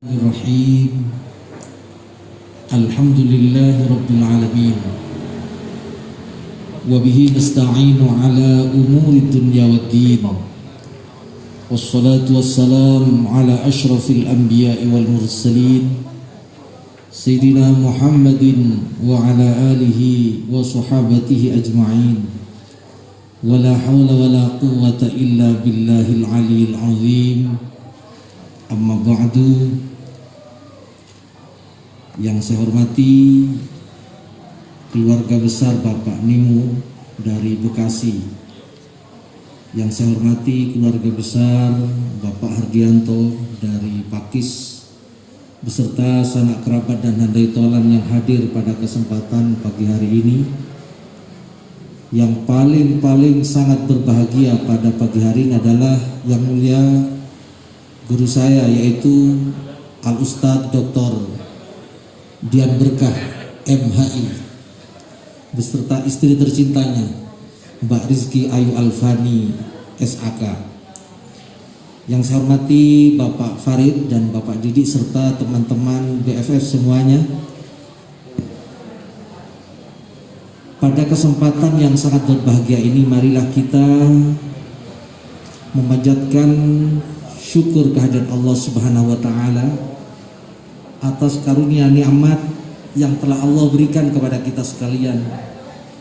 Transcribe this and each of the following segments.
Bismillahirrahmanirrahim. Alhamdulillahi rabbil alamin. Wa bihi nasta'inu ala umuri dunya waddin. Wassalatu wassalamu ala ashrafil anbiya'i wal mursalin Sayyidina Muhammadin wa ala alihi wa sahabatihi ajma'in. Wa la hawla wa la quwwata illa billahil aliyyil azim. Amma ba'du. Yang saya hormati keluarga besar Bapak Nimo dari Bekasi, yang saya hormati keluarga besar Bapak Hardianto dari Pakis, beserta sanak kerabat dan handai tolan yang hadir pada kesempatan pagi hari ini. Yang paling sangat berbahagia pada pagi hari ini adalah yang mulia guru saya, yaitu Al-Ustadz Dr. Dian Berkah MHI beserta istri tercintanya Mbak Rizky Ayu Alfani SAK. Yang saya hormati Bapak Farid dan Bapak Didi serta teman-teman BFF semuanya. Pada kesempatan yang sangat berbahagia ini, marilah kita memanjatkan syukur kehadirat Allah Subhanahu wa taala atas karunia nikmat yang telah Allah berikan kepada kita sekalian,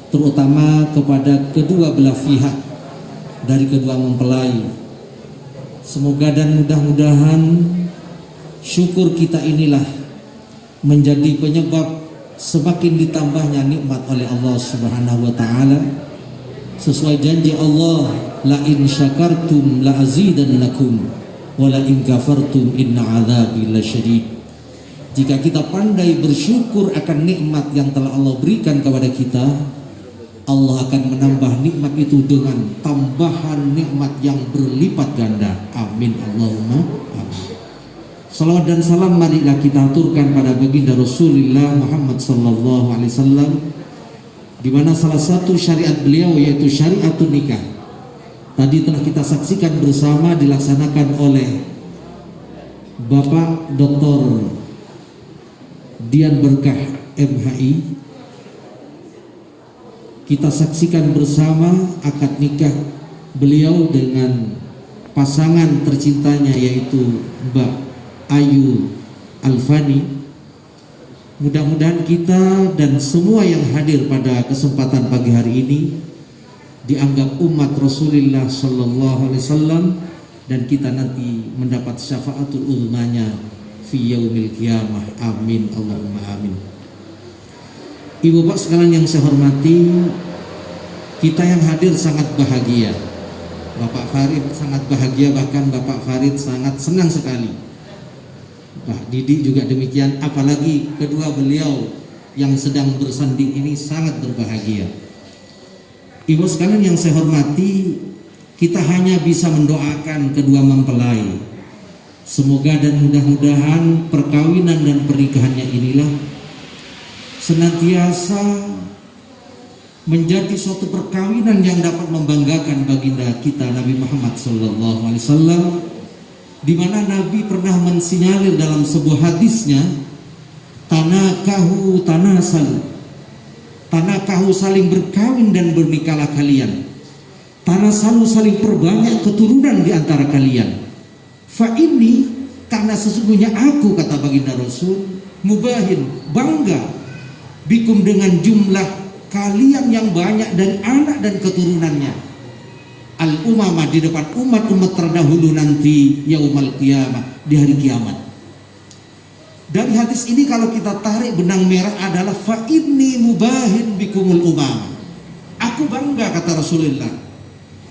terutama kepada kedua belah pihak dari kedua mempelai. Semoga dan mudah-mudahan syukur kita inilah menjadi penyebab semakin ditambahnya nikmat oleh Allah Subhanahu wa taala, sesuai janji Allah, la in syakartum la azidannakum wa la in kafartum inna adzabi lasyadid. Jika kita pandai bersyukur akan nikmat yang telah Allah berikan kepada kita, Allah akan menambah nikmat itu dengan tambahan nikmat yang berlipat ganda. Amin Allahumma amin. Salawat dan salam marilah kita aturkan pada baginda Rasulullah Muhammad sallallahu alaihi wasallam, di mana salah satu syariat beliau yaitu syariatun nikah tadi telah kita saksikan bersama dilaksanakan oleh Bapak Dr. Dian Berkah MHI. Kita saksikan bersama akad nikah beliau dengan pasangan tercintanya yaitu Mbak Ayu Alfani. Mudah-mudahan kita dan semua yang hadir pada kesempatan pagi hari ini dianggap umat Rasulullah sallallahu alaihi wasallam, dan kita nanti mendapat syafaatul uzmanya fi yaumil qiyamah. Amin Allahumma amin. Ibu bapak sekalian yang saya hormati, kita yang hadir sangat bahagia. Bapak Farid sangat bahagia, bahkan Bapak Farid sangat senang sekali. Pak Didi juga demikian, apalagi kedua beliau yang sedang bersanding ini sangat berbahagia. Ibu sekalian yang saya hormati, kita hanya bisa mendoakan kedua mempelai. Semoga dan mudah-mudahan perkawinan dan pernikahannya inilah senantiasa menjadi suatu perkawinan yang dapat membanggakan baginda kita Nabi Muhammad SAW, di mana Nabi pernah mensinyalir dalam sebuah hadisnya, tanakahu tanasal, tanakahu saling berkawin dan bernikahlah kalian, tanasalu saling perbanyak keturunan di antara kalian. Fa ini karena sesungguhnya aku, kata baginda Rasul, mubahin, bangga bikum dengan jumlah kalian yang banyak dan anak dan keturunannya, al umamah di depan umat-umat terdahulu nanti yaumal qiyamah, di hari kiamat. Dari hadis ini kalau kita tarik benang merah adalah fa inni mubahin bikumul umamah, aku bangga, kata Rasulullah,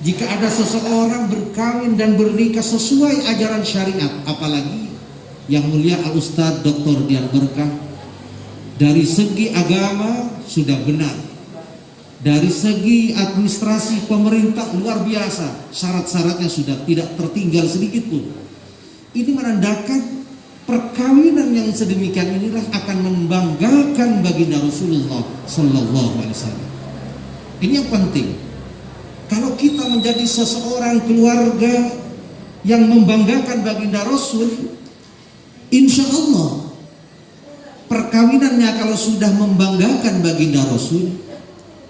jika ada seseorang berkawin dan bernikah sesuai ajaran syariat, apalagi yang mulia Al-Ustadz Dr. Dian Berkah, dari segi agama sudah benar, dari segi administrasi pemerintah luar biasa, syarat-syaratnya sudah tidak tertinggal sedikit pun. Ini menandakan perkawinan yang sedemikian inilah akan membanggakan baginda Rasulullah Sallallahu Alaihi Wasallam. Ini yang penting. Kalau kita menjadi seseorang keluarga yang membanggakan baginda Rasul, Insya Allah perkawinannya kalau sudah membanggakan baginda Rasul,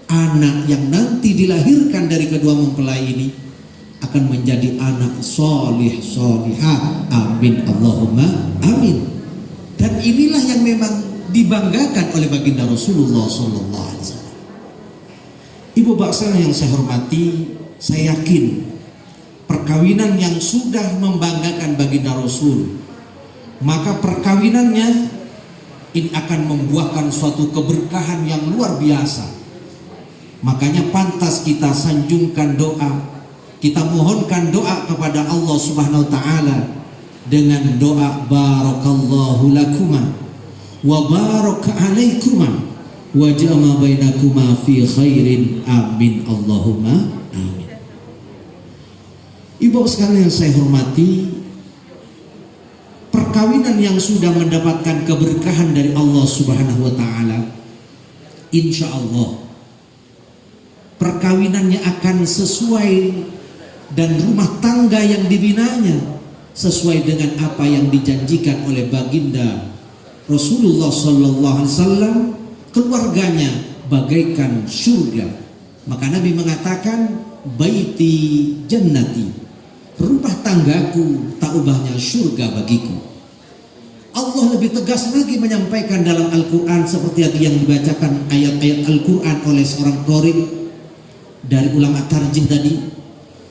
anak yang nanti dilahirkan dari kedua mempelai ini akan menjadi anak solih solihah. Amin Allahumma amin. Dan inilah yang memang dibanggakan oleh baginda Rasulullah Sallallahu Alaihi Wasallam. Ibu bangsa yang saya hormati, saya yakin perkawinan yang sudah membanggakan baginda Rasul, maka perkawinannya ini akan membuahkan suatu keberkahan yang luar biasa. Makanya pantas kita sanjungkan doa, kita mohonkan doa kepada Allah Subhanahu wa taala dengan doa barakallahu lakuma wa baraka alaikuma wa jama bainakuma fi khairin. Amin Allahumma amin. Ibu sekalian yang saya hormati, perkawinan yang sudah mendapatkan keberkahan dari Allah Subhanahu wa taala, insya Allah perkawinannya akan sesuai dan rumah tangga yang dibinanya sesuai dengan apa yang dijanjikan oleh baginda Rasulullah Sallallahu Alaihi Wasallam. Keluarganya bagaikan surga. Maka Nabi mengatakan, baiti jannati, rumah tanggaku tak ubahnya surga bagiku. Allah lebih tegas lagi menyampaikan dalam Al-Quran seperti yang dibacakan ayat-ayat Al-Quran oleh seorang qari dari ulama tarjih tadi.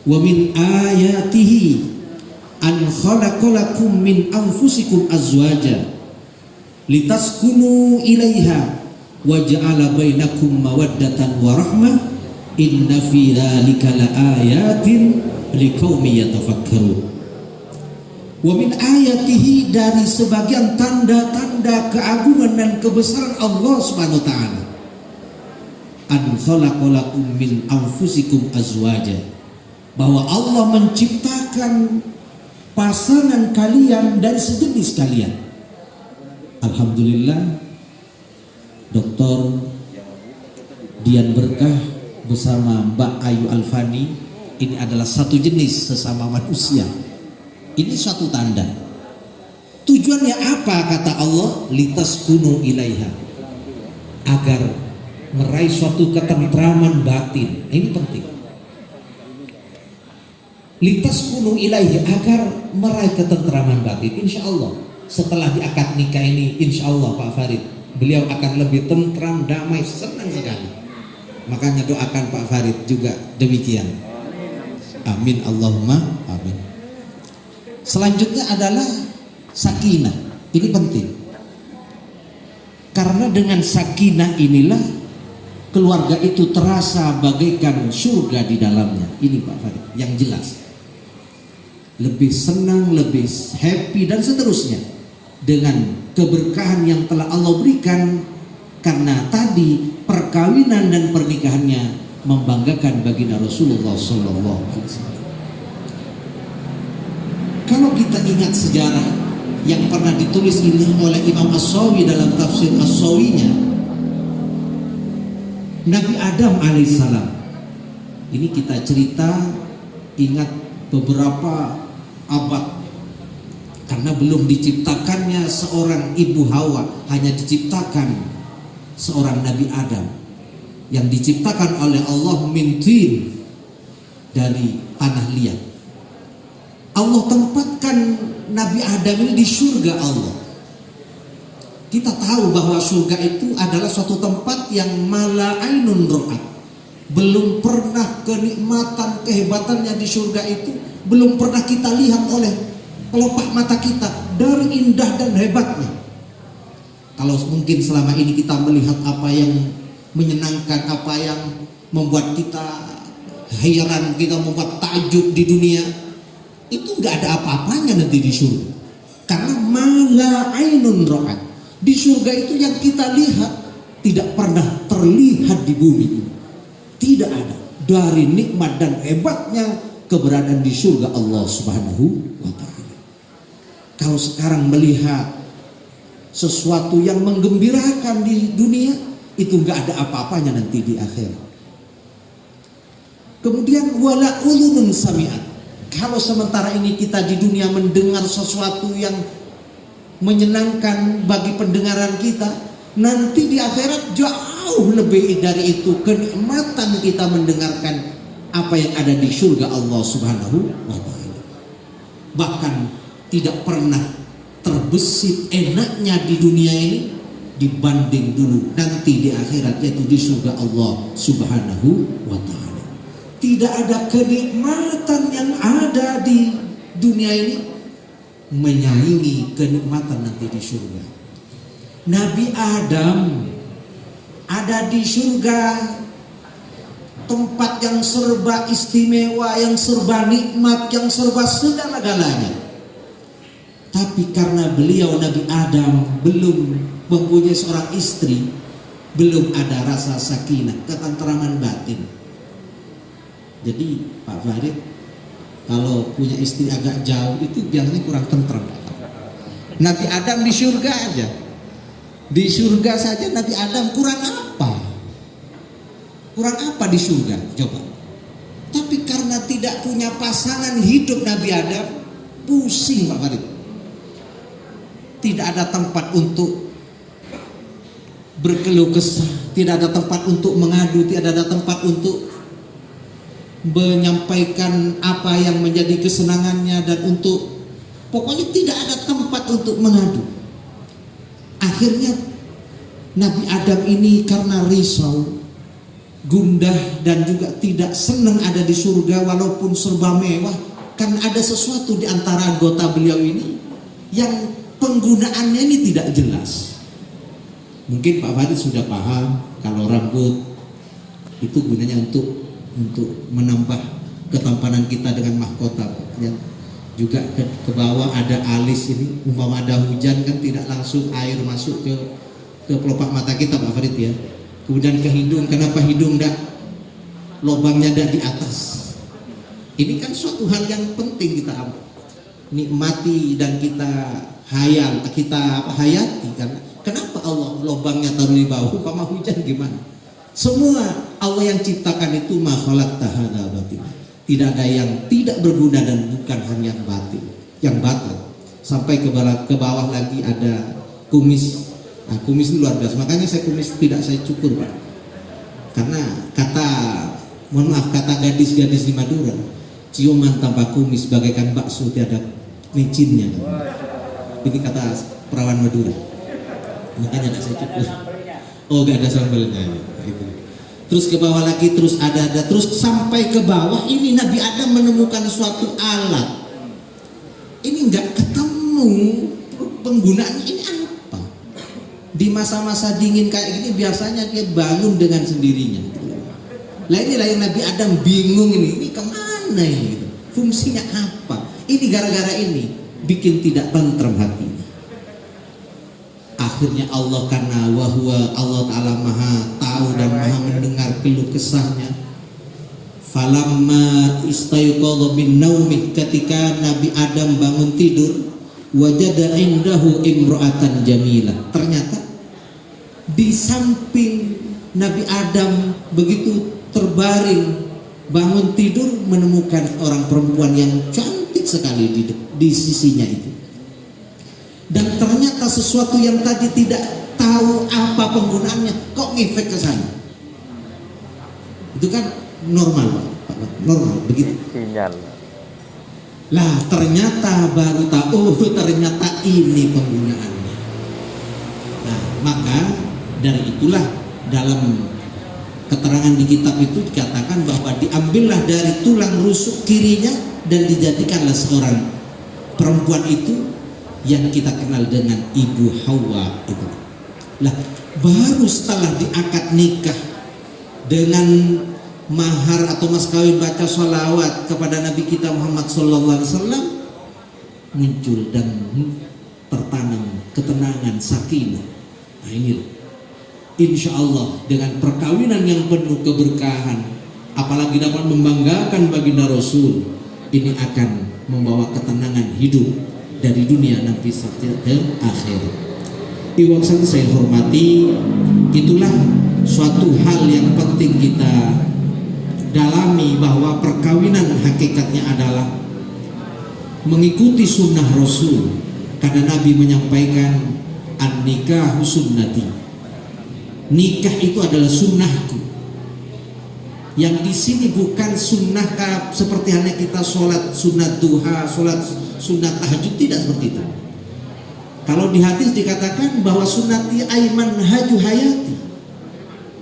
Wa min ayatihi an khalaqalakum min anfusikum azwaja litaskunu ilaiha wa ja'ala bainakum mawaddatan wa rahmah inna fi dzalika laayatin liqaumin yatafakkarun. Wa min ayatihi, dari sebagian tanda-tanda keagungan dan kebesaran Allah Subhanahu wa taala, an khalaqalakum min anfusikum azwaja, bahwa Allah menciptakan pasangan kalian dari sejenis kalian. Alhamdulillah, Dr. Dian Berkah bersama Mbak Ayu Alfani ini adalah satu jenis sesama manusia. Ini suatu tanda. Tujuannya apa kata Allah? Litaskunu ilaiha, agar meraih suatu ketentraman batin. Ini penting. Litaskunu ilaihi, agar meraih ketentraman batin. Insya Allah setelah di akad nikah ini, insya Allah Pak Farid, beliau akan lebih tentram, damai, senang sekali. Makanya doakan Pak Farid juga demikian. Amin Allahumma amin. Selanjutnya adalah sakinah. Ini penting, karena dengan sakinah inilah keluarga itu terasa bagaikan surga di dalamnya. Ini Pak Farid yang jelas, lebih senang, lebih happy dan seterusnya dengan keberkahan yang telah Allah berikan, karena tadi perkawinan dan pernikahannya membanggakan baginda Rasulullah Sallallahu Alaihi Wasallam. Kalau kita ingat sejarah yang pernah ditulis ini oleh Imam As-Sawi dalam tafsir As-Sawinya, Nabi Adam alaihissalam, ini kita cerita ingat beberapa abad, karena belum diciptakannya seorang ibu Hawa, hanya diciptakan seorang Nabi Adam yang diciptakan oleh Allah min tin, dari tanah liat. Allah tempatkan Nabi Adam ini di surga Allah. Kita tahu bahwa surga itu adalah suatu tempat yang mala ainun ra'at. Belum pernah kenikmatan, kehebatannya di surga itu belum pernah kita lihat oleh pelopak mata kita, dari indah dan hebatnya. Kalau mungkin selama ini kita melihat apa yang menyenangkan, apa yang membuat kita heran, kita membuat takjub di dunia, itu nggak ada apa-apanya nanti di surga. Karena mala ainun ra'at, di surga itu yang kita lihat tidak pernah terlihat di bumi ini. Tidak ada. Dari nikmat dan hebatnya keberadaan di surga Allah Subhanahu wa ta'ala. Kalau sekarang melihat sesuatu yang menggembirakan di dunia, itu nggak ada apa-apanya nanti di akhirat. Kemudian wala ulunun sami'at. Kalau sementara ini kita di dunia mendengar sesuatu yang menyenangkan bagi pendengaran kita, nanti di akhirat jauh lebih dari itu kenikmatan kita mendengarkan apa yang ada di surga Allah Subhanahu wa taala. Bahkan tidak pernah terbesit enaknya di dunia ini dibanding dulu nanti di akhirat, yaitu di surga Allah Subhanahu wa taala. Tidak ada kenikmatan yang ada di dunia ini menyaingi kenikmatan nanti di surga. Nabi Adam ada di surga, tempat yang serba istimewa, yang serba nikmat, yang serba segala-galanya. Tapi karena beliau Nabi Adam belum mempunyai seorang istri, belum ada rasa sakinah, ketentraman batin. Jadi Pak Farid, kalau punya istri agak jauh itu biasanya kurang tentram. Nabi Adam di surga aja, di surga saja Nabi Adam kurang apa? Kurang apa di surga? Coba. Tapi karena tidak punya pasangan hidup Nabi Adam, pusing Pak Farid. Tidak ada tempat untuk berkeluh kesah, tidak ada tempat untuk mengadu, tidak ada tempat untuk menyampaikan apa yang menjadi kesenangannya, dan untuk pokoknya tidak ada tempat untuk mengadu. Akhirnya Nabi Adam ini karena risau, gundah, dan juga tidak senang ada di surga walaupun serba mewah, karena ada sesuatu di antara anggota beliau ini yang penggunaannya ini tidak jelas. Mungkin Pak Farid sudah paham kalau rambut itu gunanya untuk menambah ketampanan kita dengan mahkota. Yang juga ke bawah ada alis ini, umpama ada hujan kan tidak langsung air masuk ke pelopak mata kita Pak Farid ya. Kemudian ke hidung, kenapa hidung lubangnya di atas? Ini kan suatu hal yang penting kita nikmati dan kita hayati. Karena kenapa Allah lubangnya taruh di bawah? Umpama hujan gimana? Semua Allah yang ciptakan itu ma khalaqta hadza batila. Tidak ada yang tidak berguna dan bukan hanya yang batil. Sampai ke bawah lagi ada kumis. Nah, kumis itu luar biasa. Makanya kumis tidak saya cukur Pak. Karena kata gadis-gadis di Madura, ciuman tanpa kumis bagaikan bakso tiada micinnya. Ini kata perawan Madura. Makanya tidak saya cukur. Oh, gak ada sambelnya. Itu. Terus ke bawah lagi, terus ada, terus sampai ke bawah ini Nabi Adam menemukan suatu alat. Ini nggak ketemu penggunaannya ini apa? Di masa-masa dingin kayak gini biasanya dia bangun dengan sendirinya. Lah inilah yang Nabi Adam bingung ini kemana ini? Gitu. Fungsinya apa? Ini gara-gara ini bikin tidak tentram hatinya. Akhirnya Allah, karena Allah Ta'ala maha tahu dan maha mendengar keluh kesahnya, falamma istayqadha min naumih, ketika Nabi Adam bangun tidur, wajada indahu imra'atan jamilah. Ternyata di samping Nabi Adam begitu terbaring bangun tidur, menemukan orang perempuan yang cantik sekali di sisinya itu. Dan ternyata sesuatu yang tadi tidak tahu apa penggunaannya kok ngefek ke sana. Itu kan normal Pak, normal begitu. Sinyal. Lah ternyata baru tahu, ternyata ini penggunaannya. Nah maka dari itulah dalam keterangan di kitab itu dikatakan bahwa diambillah dari tulang rusuk kirinya dan dijadikanlah seorang perempuan itu yang kita kenal dengan Ibu Hawa itu. Lah baru setelah diakad nikah dengan mahar atau mas kawin baca sholawat kepada Nabi kita Muhammad SAW, muncul dan tertanam ketenangan, sakinah. Nah ini insya Allah dengan perkawinan yang penuh keberkahan, apalagi dapat membanggakan baginda Rasul, ini akan membawa ketenangan hidup dari dunia nanti sampai ke akhirat. Iwaksan saya hormati, itulah suatu hal yang penting kita dalami, bahwa perkawinan hakikatnya adalah mengikuti sunnah Rasul, Karena Nabi menyampaikan an-nikahu sunnati, nikah itu adalah sunnahku. Yang di sini bukan sunnah seperti halnya kita sholat sunat duha, sholat sunat tahajud, tidak seperti itu. Kalau di hadis dikatakan bahwa sunnati aiman haju hayati,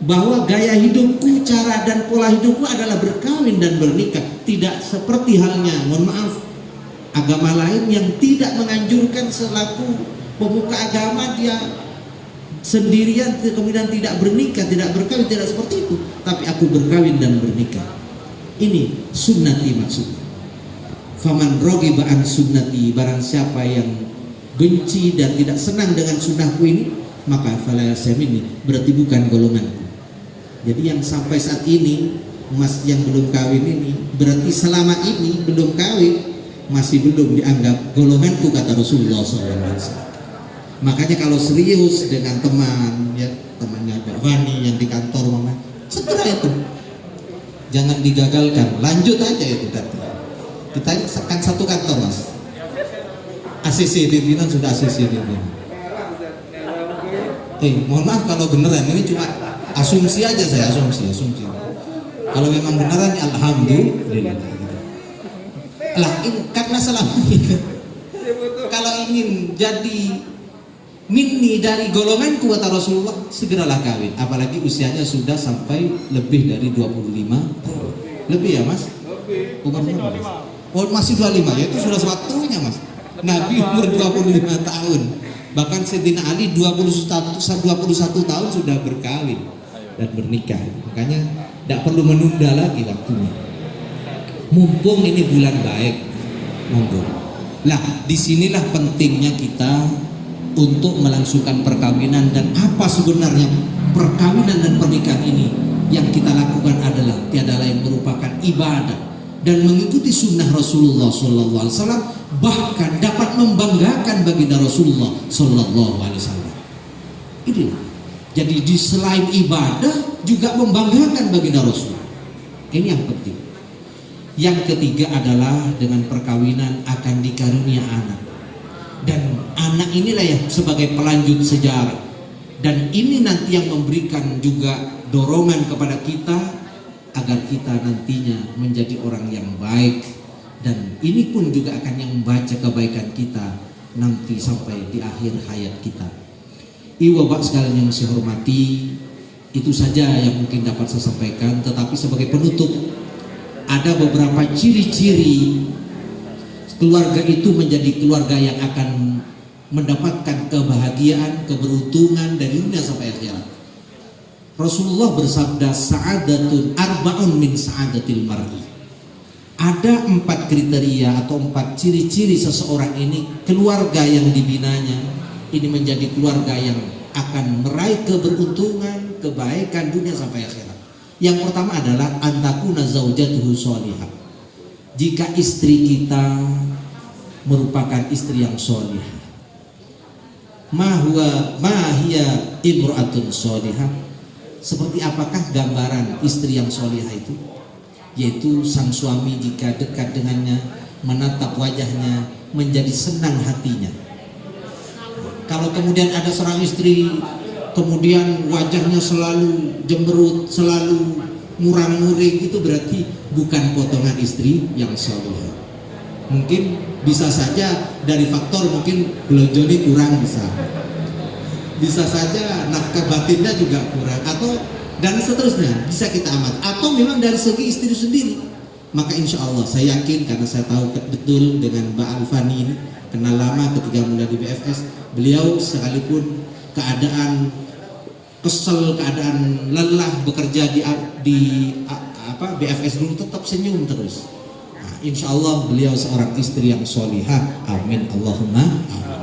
bahwa gaya hidupku, cara dan pola hidupku adalah berkawin dan bernikah. Tidak seperti halnya, mohon maaf, agama lain yang tidak menganjurkan selaku pemuka agama dia sendirian kemudian tidak bernikah, tidak berkawin, tidak seperti itu. Tapi aku berkawin dan bernikah. Ini sunnati maksudnya. Faman raghiba an sunnati, barang siapa yang benci dan tidak senang dengan sunnahku ini, maka fala yasamini, berarti bukan golonganku. Jadi yang sampai saat ini mas yang belum kawin ini, berarti selama ini belum kawin, masih belum dianggap golonganku, kata Rasulullah SAW. Makanya kalau serius dengan teman, ya temannya Mbak Fani yang di kantor mama, segera itu, jangan digagalkan, lanjut aja itu tadi. Kita kan satu kantor mas, ACC pimpinan sudah ACC pimpinan. Mohon maaf kalau beneran, ini cuma asumsi aja saya, asumsi. Kalau memang beneran, ya alhamdulillah. Lah, karena selama ini kalau ingin jadi minni dari golonganku, kata Rasulullah, segeralah kawin. Apalagi usianya sudah sampai lebih dari 25 tahun. Lebih ya mas? Umur berapa mas? Oh masih 25, ya itu sudah waktunya mas. Nabi umur 25 tahun. Bahkan Sayyidina Ali 21 tahun sudah berkawin dan bernikah. Makanya tidak perlu menunda lagi waktunya. Mumpung ini bulan baik, monggo. Nah, disinilah pentingnya kita untuk melangsungkan perkawinan. Dan apa sebenarnya perkawinan dan pernikahan ini? Yang kita lakukan adalah tiada lain merupakan ibadah dan mengikuti sunnah Rasulullah SAW, bahkan dapat membanggakan baginda Rasulullah SAW. Ini jadi di selain ibadah juga membanggakan baginda Rasul. Ini yang penting. Yang ketiga adalah dengan perkawinan akan dikarunia anak. Dan anak inilah yang sebagai pelanjut sejarah, dan ini nanti yang memberikan juga dorongan kepada kita agar kita nantinya menjadi orang yang baik, dan ini pun juga akan yang membaca kebaikan kita nanti sampai di akhir hayat kita. Bapak sekalian yang saya hormati, itu saja yang mungkin dapat saya sampaikan. Tetapi sebagai penutup, ada beberapa ciri-ciri keluarga itu menjadi keluarga yang akan mendapatkan kebahagiaan, keberuntungan dari dunia sampai akhirat. Rasulullah bersabda, sa'adatun arba'un min sa'adatil mar'i. Ada 4 kriteria atau 4 ciri-ciri seseorang ini, keluarga yang dibinanya ini menjadi keluarga yang akan meraih keberuntungan, kebaikan dunia sampai akhirat. Yang pertama adalah antakuna zaujatuhu sholihah. Jika istri kita merupakan istri yang sholihah. Mahia imro'atun sholihah. Seperti apakah gambaran istri yang sholihah itu? Yaitu sang suami jika dekat dengannya, menatap wajahnya, menjadi senang hatinya. Kalau kemudian ada seorang istri kemudian wajahnya selalu jemberut, selalu murang-muring, itu berarti bukan potongan istri yang sholihah. Mungkin bisa saja dari faktor mungkin belonjoni kurang, bisa saja nafkah batinnya juga kurang, atau dan seterusnya, bisa kita amat. Atau memang dari segi istri sendiri. Maka insya Allah saya yakin, karena saya tahu betul dengan Mbak Alfani ini, kenal lama ketika mulai di BFS, beliau sekalipun keadaan kesel, keadaan lelah bekerja di BFS dulu, tetap senyum terus. Nah, insya Allah beliau seorang istri yang sholihah. Amin Allahumma amin.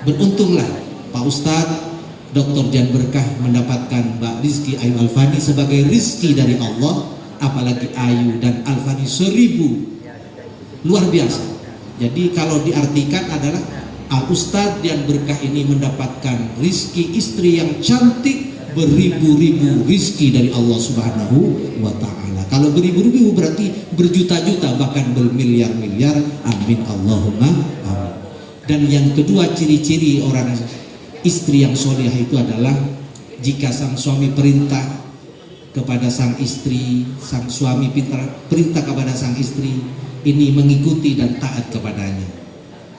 Beruntunglah Pak Ustadz Dr. Jan Berkah mendapatkan Mbak Rizky Ayu Alfani sebagai rizki dari Allah, apalagi Ayu dan Alfani 1000, luar biasa. Jadi kalau diartikan adalah Al Ustadz Jan Berkah ini mendapatkan rizki istri yang cantik, beribu-ribu rizki dari Allah Subhanahu wa Ta'ala. Kalau beribu-ribu berarti berjuta-juta, bahkan bermiliar-miliar. Amin Allahumma amin. Dan yang kedua, ciri-ciri orang istri yang solihah itu adalah jika sang suami perintah kepada sang istri, sang suami perintah kepada sang istri, ini mengikuti dan taat kepadanya.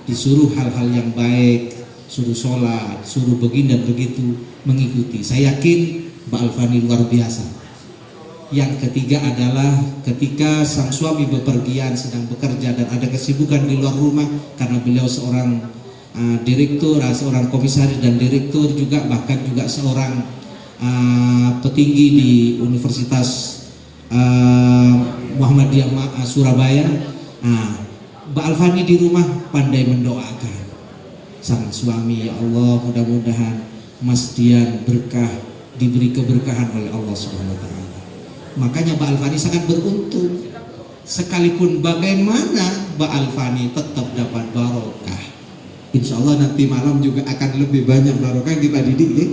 Disuruh hal-hal yang baik, suruh sholat, suruh begini dan begitu, mengikuti. Saya yakin Mbak Alfani luar biasa. Yang ketiga adalah ketika sang suami bepergian, sedang bekerja dan ada kesibukan di luar rumah, karena beliau seorang direktur, seorang komisaris dan direktur juga, bahkan juga seorang petinggi di Universitas Muhammadiyah Surabaya. Mbak Alfani di rumah pandai mendoakan sang suami, ya Allah, mudah-mudahan Mas Dian berkah, diberi keberkahan oleh Allah Subhanahu wa taala. Makanya Mbak Alfani sangat beruntung, sekalipun bagaimana Mbak Alfani tetap dapat barokah. Insya Allah nanti malam juga akan lebih banyak barokah yang kita didik ya.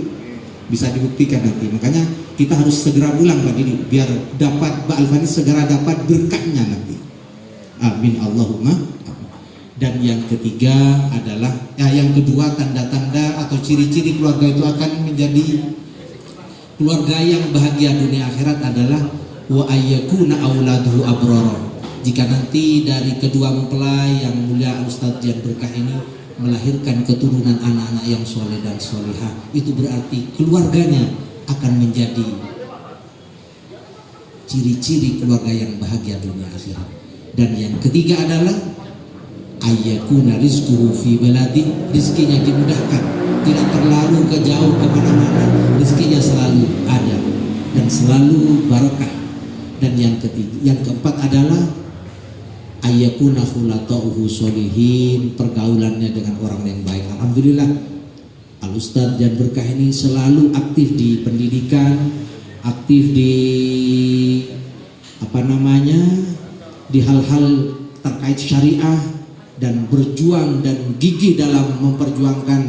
Bisa dibuktikan nanti. Makanya kita harus segera pulang Mbak Didi, biar dapat Mbak Alfani segera dapat berkahnya nanti. Amin Allahumma. Dan yang ketiga adalah, yang kedua, tanda-tanda atau ciri-ciri keluarga itu akan menjadi keluarga yang bahagia dunia akhirat adalah wa ayyakuna auladuhu abrara. Jika nanti dari kedua mempelai yang mulia Ustadz Dian Berkah ini melahirkan keturunan anak-anak yang soleh dan solehah, itu berarti keluarganya akan menjadi ciri-ciri keluarga yang bahagia dunia akhirat. Dan yang ketiga adalah ayyakuna rizquhu fi baladi, rizkinya dimudahkan, tidak terlalu jauh kemana-mana, rizkinya selalu ada dan selalu barokah. Dan yang ketiga, yang keempat adalah ayyakuna khulata'uhu sholihin, pergaulannya dengan orang yang baik. Alhamdulillah Al Ustadz Dian Berkah ini selalu aktif di pendidikan, aktif di di hal-hal terkait syariah, dan berjuang dan gigih dalam memperjuangkan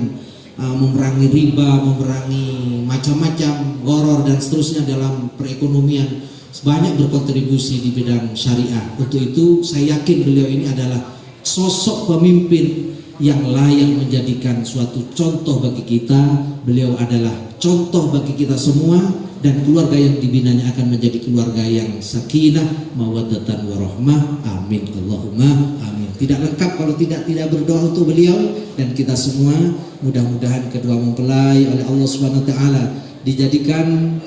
memerangi riba, memerangi macam-macam gharar dan seterusnya dalam perekonomian. Banyak berkontribusi di bidang syariah. Untuk itu saya yakin beliau ini adalah sosok pemimpin yang layak menjadikan suatu contoh bagi kita. Beliau adalah contoh bagi kita semua, dan keluarga yang dibinanya akan menjadi keluarga yang sakinah, mawaddatan warahmah. Amin Allahumma amin. Tidak lengkap kalau tidak berdoa untuk beliau dan kita semua. Mudah-mudahan kedua mempelai oleh Allah Subhanahu wa taala dijadikan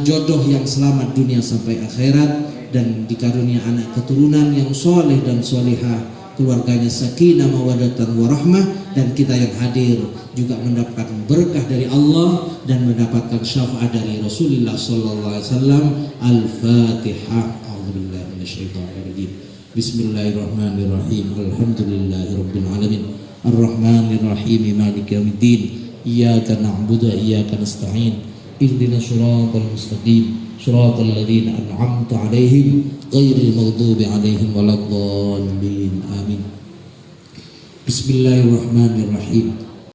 jodoh yang selamat dunia sampai akhirat, dan dikarunia anak keturunan yang soleh dan solehah, keluarganya sakinah mawaddatan warahmah, dan kita yang hadir juga mendapatkan berkah dari Allah dan mendapatkan syafaat dari Rasulullah sallallahu alaihi wasallam. Al-Fatihah. A'udzubillahi minasyaitonir rajim. Bismillahirrahmanirrahim. Alhamdulillahirabbil alamin. Arrahmanir rahim. Maliki yaumiddin. Iyyaka na'budu wa iyyaka nasta'in. Ihdinas siratal mustaqim, siratal ladzina an'amta 'alaihim ghairil maghdubi 'alaihim waladdallin. Amin. Bismillahirrahmanirrahim.